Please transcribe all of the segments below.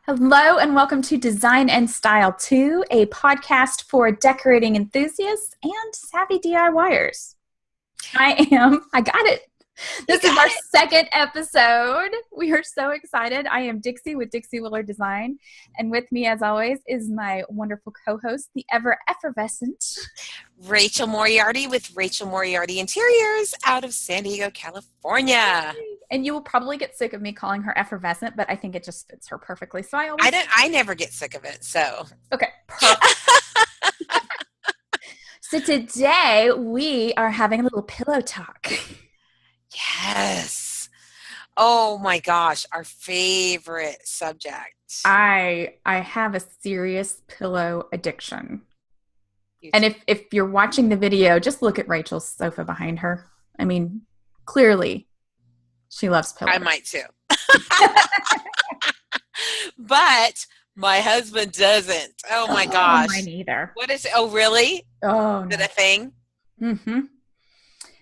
Hello and welcome to Design+Style 2, a podcast for decorating enthusiasts and savvy DIYers. I got it. This is our second episode. We are so excited. I am Dixie with Dixie Willer Design. And with me, as always, is my wonderful co-host, the ever-effervescent Rachel Moriarty with Rachel Moriarty Interiors out of San Diego, California. And you will probably get sick of me calling her effervescent, but I think it just fits her perfectly. So I never get sick of it. So okay, perfect. So today we are having a little pillow talk. Yes. Oh my gosh, our favorite subject. I have a serious pillow addiction. And if you're watching the video, just look at Rachel's sofa behind her. I mean, clearly she loves pillows. I might too. But my husband doesn't. Oh my gosh. Mine either. What is it? Oh, really? Oh, is it a thing? Mm-hmm.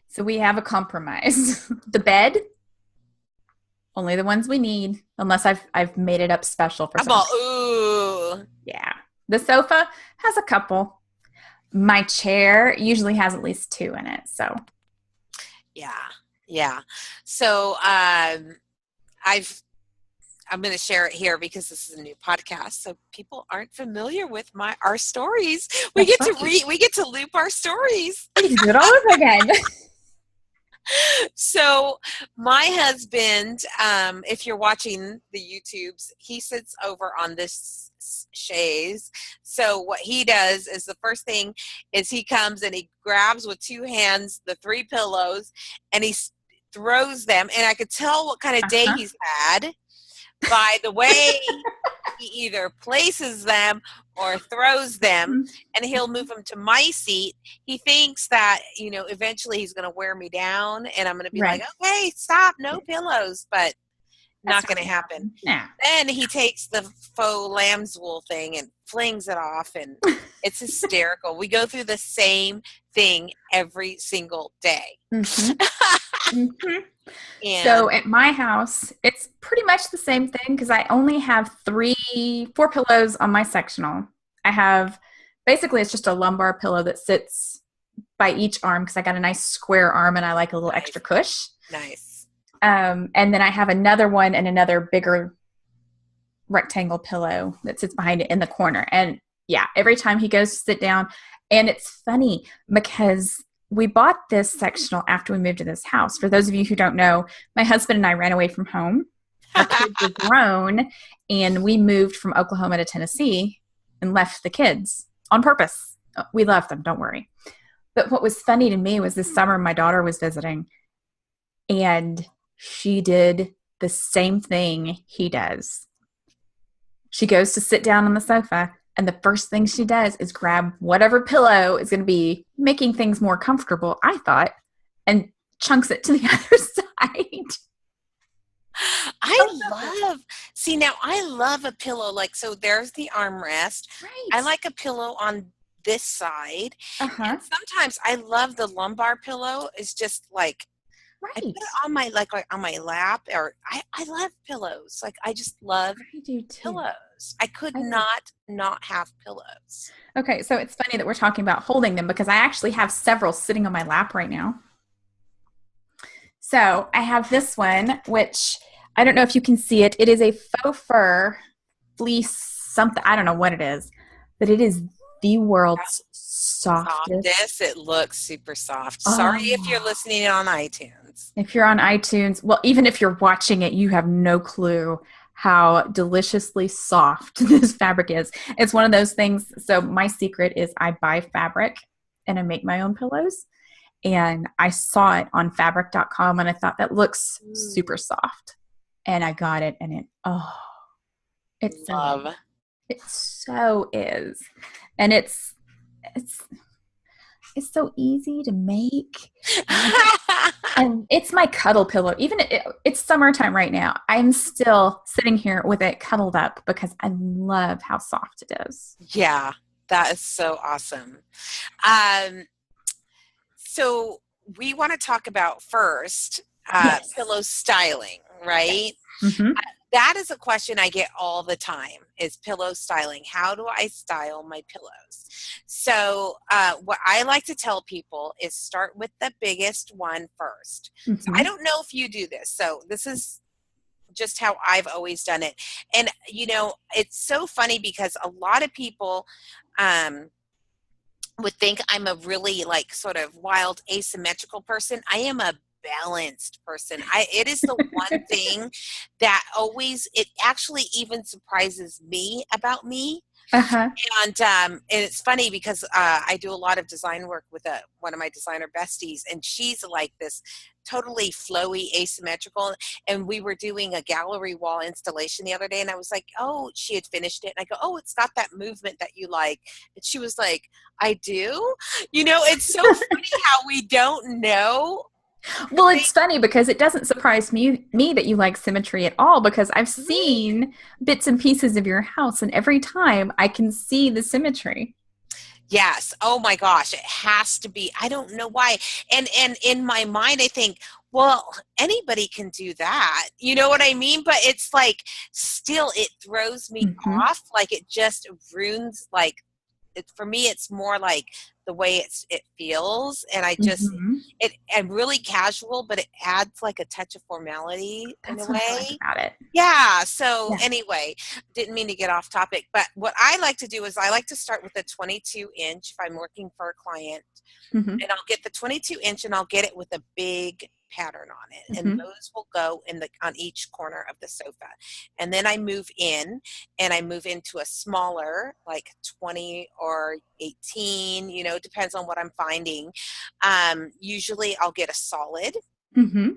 So we have a compromise. The bed, only the ones we need, unless I've made it up special for something. Ooh. Yeah. The sofa has a couple. My chair usually has at least two in it. So yeah. So I'm going to share it here because this is a new podcast, so people aren't familiar with our stories. We get to loop our stories. We do it all over again. So my husband, if you're watching the YouTubes, he sits over on this chaise. So what he does is the first thing is he comes and he grabs with two hands the three pillows and he throws them. And I could tell what kind of day he's had by the way he either places them or throws them, and he'll move them to my seat. He thinks that, eventually he's going to wear me down and I'm going to be like, okay, stop, no pillows, but not going to happen. Yeah. Then he takes the faux lamb's wool thing and flings it off, and it's hysterical. We go through the same thing every single day. Mm-hmm. So at my house, it's pretty much the same thing because I only have 4 pillows on my sectional. I have, basically it's just a lumbar pillow that sits by each arm because I got a nice square arm and I like a little extra cush. Nice. And then I have another one and another bigger rectangle pillow that sits behind it in the corner. And yeah, every time he goes to sit down, and it's funny because we bought this sectional after we moved to this house. For those of you who don't know, my husband and I ran away from home. Our kids were grown, and we moved from Oklahoma to Tennessee and left the kids on purpose. We love them, don't worry. But what was funny to me was this summer my daughter was visiting, and she did the same thing he does. She goes to sit down on the sofa, and the first thing she does is grab whatever pillow is going to be making things more comfortable, I thought, and chunks it to the other side. I love a pillow. So there's the armrest. Right. I like a pillow on this side. And sometimes I love the lumbar pillow. It's just like, I put it on my on my lap, or I love pillows. I just love pillows. I could not have pillows. Okay, so it's funny that we're talking about holding them because I actually have several sitting on my lap right now. So I have this one, which I don't know if you can see it. It is a faux fur fleece something. I don't know what it is, but it is the world's softest. It looks super soft. Sorry if you're listening on iTunes. If you're on iTunes, well, even if you're watching it, you have no clue how deliciously soft this fabric is. It's one of those things. So my secret is I buy fabric and I make my own pillows. And I saw it on fabric.com and I thought that looks super soft. And I got it, and it so is. And it's so easy to make. And it's my cuddle pillow. Even it's summertime right now. I'm still sitting here with it cuddled up because I love how soft it is. Yeah, that is so awesome. So we want to talk about first pillow styling, right? Mm-hmm. that is a question I get all the time, is pillow styling. How do I style my pillows? So what I like to tell people is start with the biggest one first. So I Mm-hmm. don't know if you do this. So this is just how I've always done it. And, it's so funny because a lot of people would think I'm a really like sort of wild asymmetrical person. I am a balanced person. It is the one thing that always, it actually even surprises me about me. Uh-huh. And it's funny because I do a lot of design work with one of my designer besties, and she's like this totally flowy, asymmetrical. And we were doing a gallery wall installation the other day, and I was like, "Oh," she had finished it, and I go, "Oh, it's got that movement that you like." And she was like, "I do." It's so funny how we don't know. Well, it's funny because it doesn't surprise me that you like symmetry at all, because I've seen bits and pieces of your house, and every time I can see the symmetry. Yes. Oh my gosh, it has to be. I don't know why. And in my mind I think, well, anybody can do that. You know what I mean? But it's like still it throws me Mm-hmm. off. Like it just ruins like for me it's more like the way it feels, and I just Mm-hmm. I'm really casual, but it adds like a touch of formality in a That's what I like way. about it. Yeah. So Yeah. anyway, didn't mean to get off topic, but what I like to do is I like to start with a 22-inch if I'm working for a client, Mm-hmm. and I'll get the 22-inch and I'll get it with a big pattern on it, and Mm-hmm. those will go on each corner of the sofa. And then I move in, and I move into a smaller, like 20 or 18, depends on what I'm finding. Usually I'll get a solid, Mm-hmm.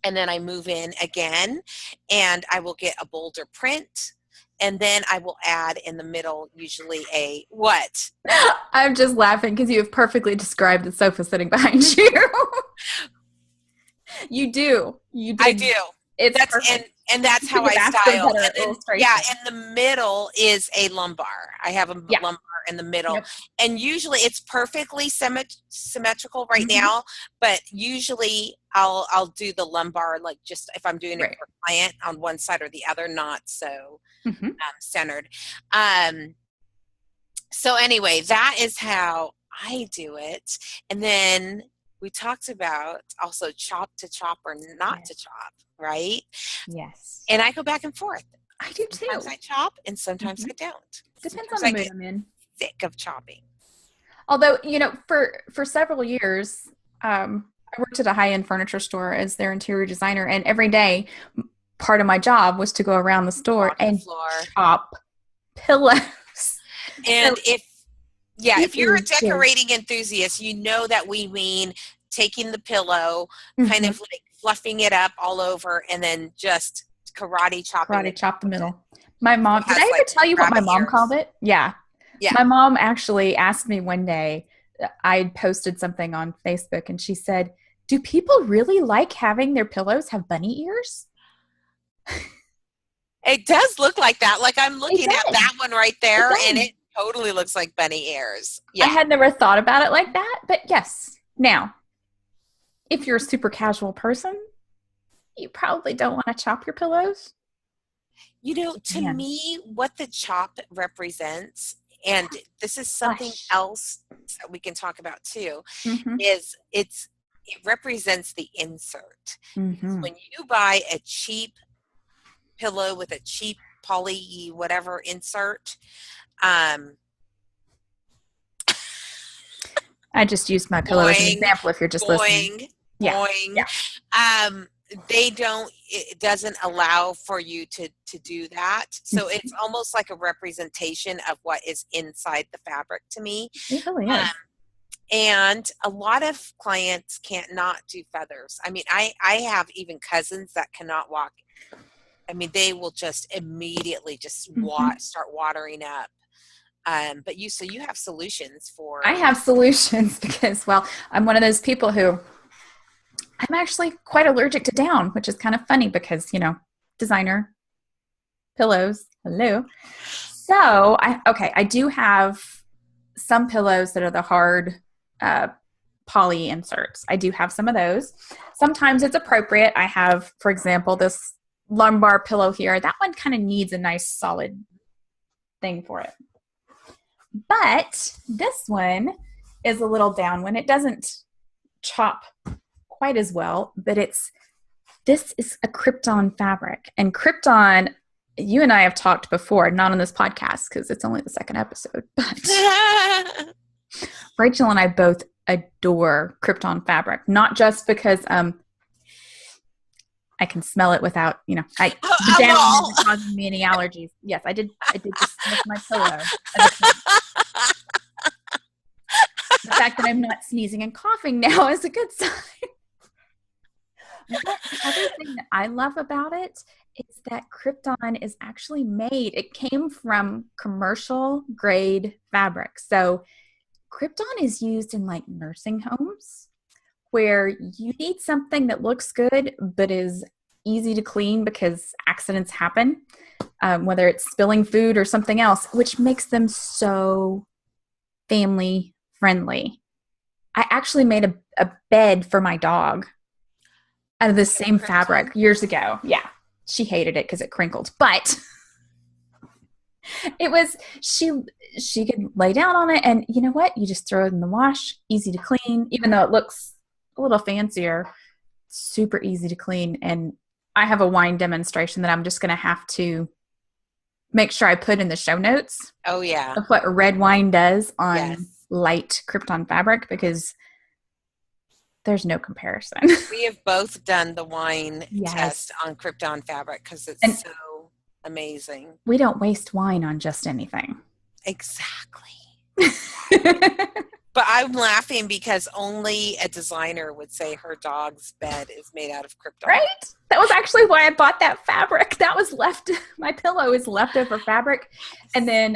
and then I move in again, and I will get a bolder print, and then I will add in the middle usually a what? I'm just laughing because you have perfectly described the sofa sitting behind you. You do. You I did. do. It's That's perfect. and that's You how couldn't I have asked for a style. better And then yeah, illustration. in the middle is a lumbar. I have a Yeah. lumbar in the middle. Yep. And usually it's perfectly symmetrical right Mm-hmm. now, but usually I'll do the lumbar like just if I'm doing it Right. for a client on one side or the other, not so Mm-hmm. centered. Um so anyway, that is how I do it. And then we talked about also chop to chop or not to Yes. chop, right? Yes. And I go back and forth. I do Sometimes too. I chop and sometimes Mm-hmm. I don't. Depends Sometimes on the I mood get I'm in. sick of chopping. Although, for several years, I worked at a high end furniture store as their interior designer, and every day, part of my job was to go around the store Walk the and floor. chop pillows. So And if it you're a is just, decorating enthusiast, you know that we mean taking the pillow, kind mhm, of like fluffing it up all over, and then just karate chopping the karate top chop the of it. middle. My So mom, it did I has ever like tell you what my rabbit mom called ears. it? Yeah. Yeah. My mom actually asked me one day, I posted something on Facebook, and she said, "Do people really like having their pillows have bunny ears?" It does look like that. Like I'm It looking at does. that one right It there, and does. it totally looks like bunny ears. I Yeah. had never thought about it like that, but yes. Now, if you're a super casual person, you probably don't want to chop your pillows. To Man, me, what the chop represents, and this is something flesh. else that we can talk about too, Mm-hmm. is it represents the insert. Because Mm-hmm. when you buy a cheap pillow with a cheap poly whatever insert, um, I just used my pillow as an boing, example if you're just listening. boing, Yeah. boing. Yeah. Um, it doesn't allow for you to do that. So it's Mhm. almost like a representation of what is inside the fabric to me. It really Um, is. and a lot of clients can't not do feathers. I mean, I have even cousins that cannot walk. I mean, they will just immediately just Mm-hmm. start watering up. But so you have solutions I for have solutions because, well, I'm one of those people who I'm actually quite allergic to down, which is kind of funny because, designer pillows. Hello. So I do have some pillows that are the hard uh, poly inserts. I do have some of those. Sometimes it's appropriate. I have, for example, this lumbar pillow here. That one kind of needs a nice solid thing for it. But this one is a little down one. It doesn't chop quite as well, but this is a Krypton fabric. And Krypton, you and I have talked before, not on this podcast because it's only the second episode, but Rachel and I both adore Krypton fabric, not just because I can smell it without, the down isn't causing me any allergies. Yes, I did just sniff my pillow. The fact that I'm not sneezing and coughing now is a good sign. But the other thing that I love about it is that Krypton is actually made. It came from commercial grade fabric. So Krypton is used in like nursing homes where you need something that looks good but is easy to clean because accidents happen, whether it's spilling food or something else, which makes them so family friendly. I actually made a bed for my dog out of the same fabric years ago. Yeah, she hated it because it crinkled, but it was, she could lay down on it, and you know what? You just throw it in the wash, easy to clean, even though it looks a little fancier, super easy to clean. And I have a wine demonstration that I'm just going to have to make sure I put in the show notes. Oh, yeah. Of what red wine does on light Krypton fabric, because there's no comparison. We have both done the wine test on Krypton fabric because it's so amazing. We don't waste wine on just anything. Exactly. But I'm laughing because only a designer would say her dog's bed is made out of Krypton. Right? That was actually why I bought that fabric. That was my pillow is leftover fabric. And then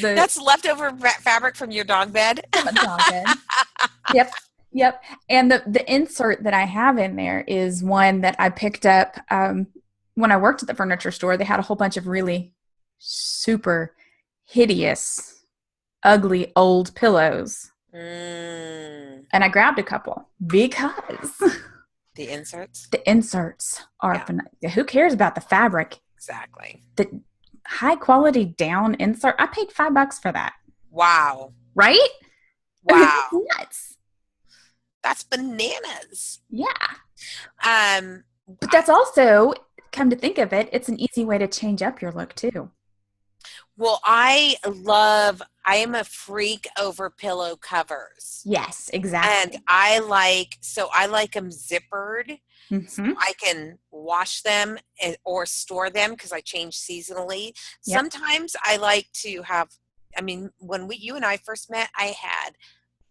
that's leftover fabric from your dog bed? From a dog bed. Yep. And the insert that I have in there is one that I picked up when I worked at the furniture store. They had a whole bunch of really super hideous, ugly old pillows. And I grabbed a couple because the inserts are who cares about the fabric? Exactly. The high quality down insert. I paid $5 for that. Wow. Right? Wow. I mean, it's nuts. That's bananas. Yeah. But that's also, come to think of it, it's an easy way to change up your look too. Well, I am a freak over pillow covers. Yes, exactly. And I like them zippered. Mm-hmm. So I can wash them or store them because I change seasonally. Yep. Sometimes I like to have, when you and I first met, I had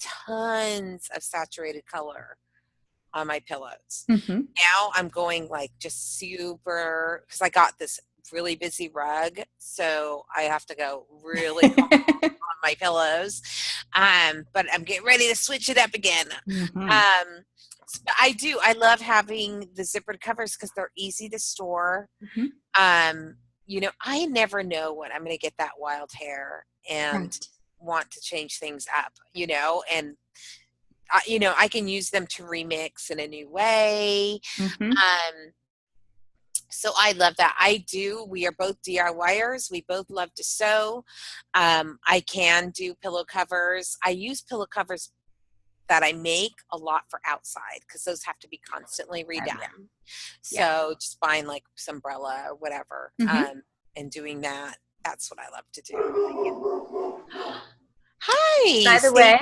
tons of saturated color on my pillows. Mm-hmm. Now I'm going like just super, because I got this really busy rug, so I have to go really on my pillows. But I'm getting ready to switch it up again. Mm-hmm. I love having the zippered covers because they're easy to store. Mm-hmm. I never know when I'm going to get that wild hair and want to change things up, and I can use them to remix in a new way. Mm-hmm. So I love that. We are both DIYers. We both love to sew. I can do pillow covers. I use pillow covers that I make a lot for outside because those have to be constantly redone. So just buying like some umbrella or whatever, and doing that. That's what I love to do. Hi. By the way,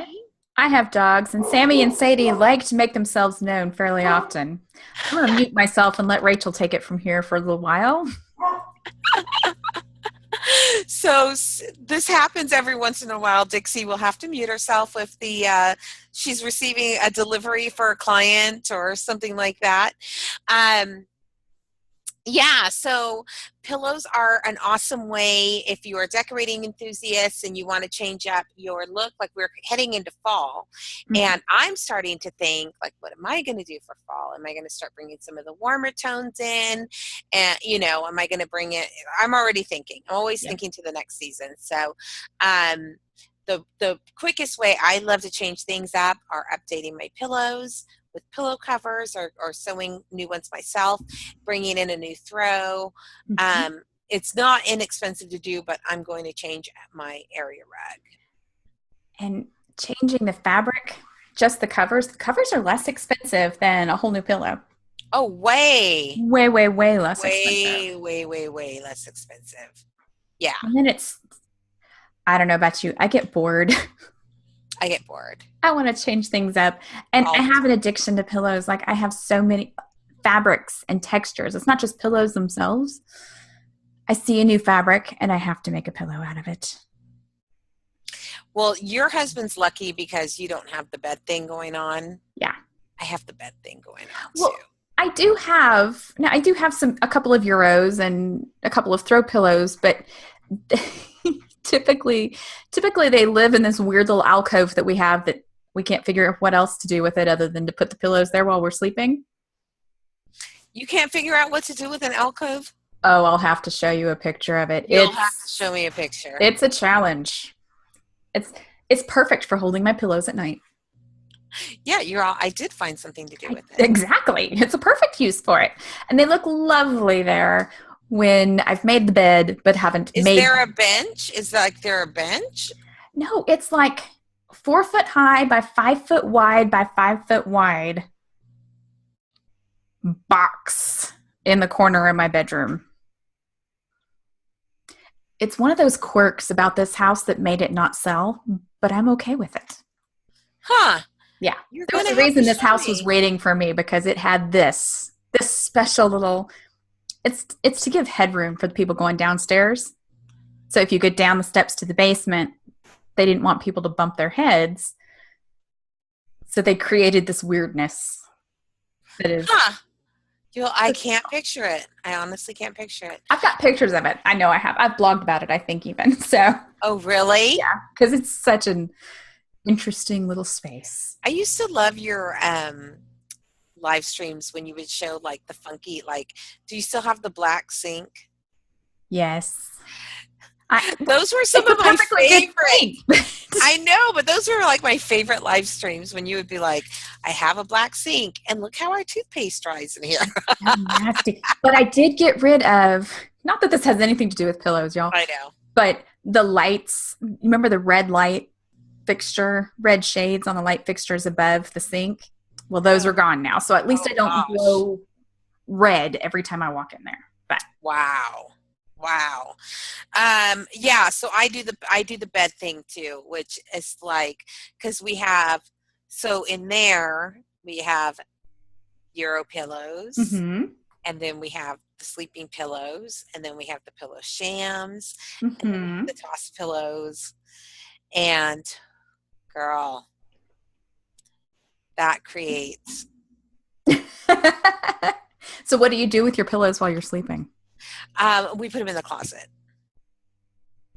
I have dogs, and Sammy and Sadie like to make themselves known fairly often. I'm going to mute myself and let Rachel take it from here for a little while. So this happens every once in a while. Dixie will have to mute herself if she's receiving a delivery for a client or something like that. So pillows are an awesome way if you are decorating enthusiasts and you want to change up your look. Like we're heading into fall, and I'm starting to think, like, what am I going to do for fall? Am I going to start bringing some of the warmer tones in? And, am I going to bring it? I'm already thinking. I'm always thinking to the next season. So the quickest way I love to change things up are updating my pillows with pillow covers or sewing new ones myself, bringing in a new throw. Mhm. It's not inexpensive to do, but I'm going to change my area rug. And changing the fabric, just the covers are less expensive than a whole new pillow. Oh, way, Way, way, way less expensive. way, way, way, way less expensive. Yeah, And then I don't know about you, I get bored. I get bored I want to change things up. And all I the have an time. addiction to pillows. Like I have so many fabrics and textures. It's not just pillows themselves. I see a new fabric and I have to make a pillow out of it. Well, your husband's lucky because you don't have the bed thing going on. Yeah. I have the bed thing going on too. Well, I do have a couple of Euros and a couple of throw pillows, but typically they live in this weird little alcove that we have that we can't figure out what else to do with it other than to put the pillows there while we're sleeping. You can't figure out what to do with an alcove? Oh, I'll have to show you a picture of it. You'll have to show me a picture. It's a challenge. It's it's perfect for holding my pillows at night. Yeah, I did find something to do with it. Exactly. It's a perfect use for it. And they look lovely there when I've made the bed but haven't Is made there a bench? There a bench? No, it's like 4 foot high by 5 foot wide by 5 foot wide box in the corner of my bedroom. It's one of those quirks about this house that made it not sell, but I'm okay with it. Huh. Yeah. You're There was gonna a have to reason this show house was me. waiting for me because it had this special little it's to give headroom for the people going downstairs. So if you go down the steps to the basement, they didn't want people to bump their heads. So they created this weirdness that is Huh. I can't picture it. I honestly can't picture it. I've got pictures of it. I know I have. I've blogged about it, I think, even. So, Oh, really? yeah, because it's such an interesting little space. I used to love your live streams when you would show like the funky, like, do you still have the black sink? Yes. Those were some It's a of my perfectly good favorite. thing. I know, but those were like my favorite live streams when you would be like, I have a black sink and look how our toothpaste dries in here. So nasty. But I did get rid of, not that this has anything to do with pillows, y'all, I know. but the lights. Remember the red light fixture, red shades on the light fixtures above the sink? Well, those are gone now. So at least I Oh don't gosh. glow red every time I walk in there. But Wow. Wow. Yeah, so I do the bed thing too, which is like, because so in there we have Euro pillows, mhm. and then we have the sleeping pillows, and then we have the pillow shams, and then we have Mhm. the toss pillows, and girl, that creates. So what do you do with your pillows while you're sleeping? We put them in the closet.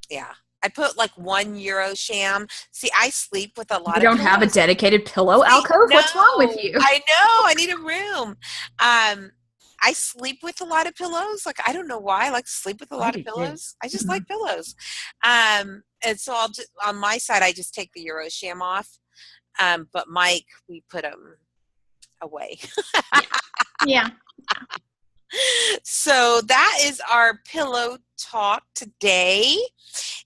Yeah. I put like one Euro sham. See, I sleep with a lot You of don't have a pillows. dedicated pillow alcove? No, What's wrong with you? I know. I need a room. I sleep with a lot of pillows. Like, I don't know why I like to sleep with a I lot of do too. pillows. I just Mhm. like pillows. And so on my side, I just take the Euro sham off. But Mike, we put him away. Yeah. Yeah. So that is our pillow talk today.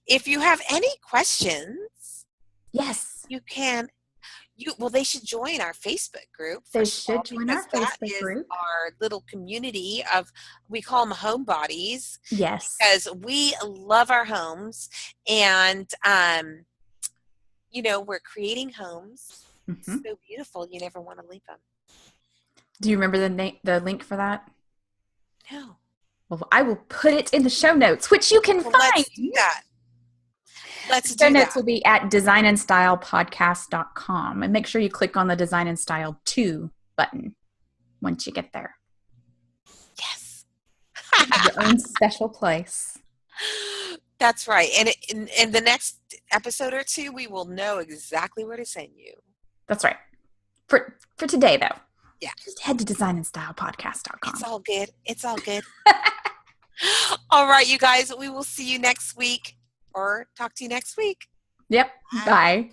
If you have any questions, Yes. you can they should join our Facebook group They first of all, should join because our that Facebook is group. our little community of, we call them homebodies, Yes. because we love our homes, and we're creating homes Hmm. so beautiful you never want to leave them. Do you remember the link for that? No. Well, I will put it in the show notes, which you can Well, find. let's do that. Let's Show do notes that. will be at designandstylepodcast.com. And make sure you click on the Design and Style 2 button once you get there. Yes. You have your own special place. That's right. And in the next episode or two, we will know exactly where to send you. That's right. For today, though. Yeah. Just head to designandstylepodcast.com. It's all good. It's all good. All right, you guys, we will see you next week, or talk to you next week. Yep. Bye.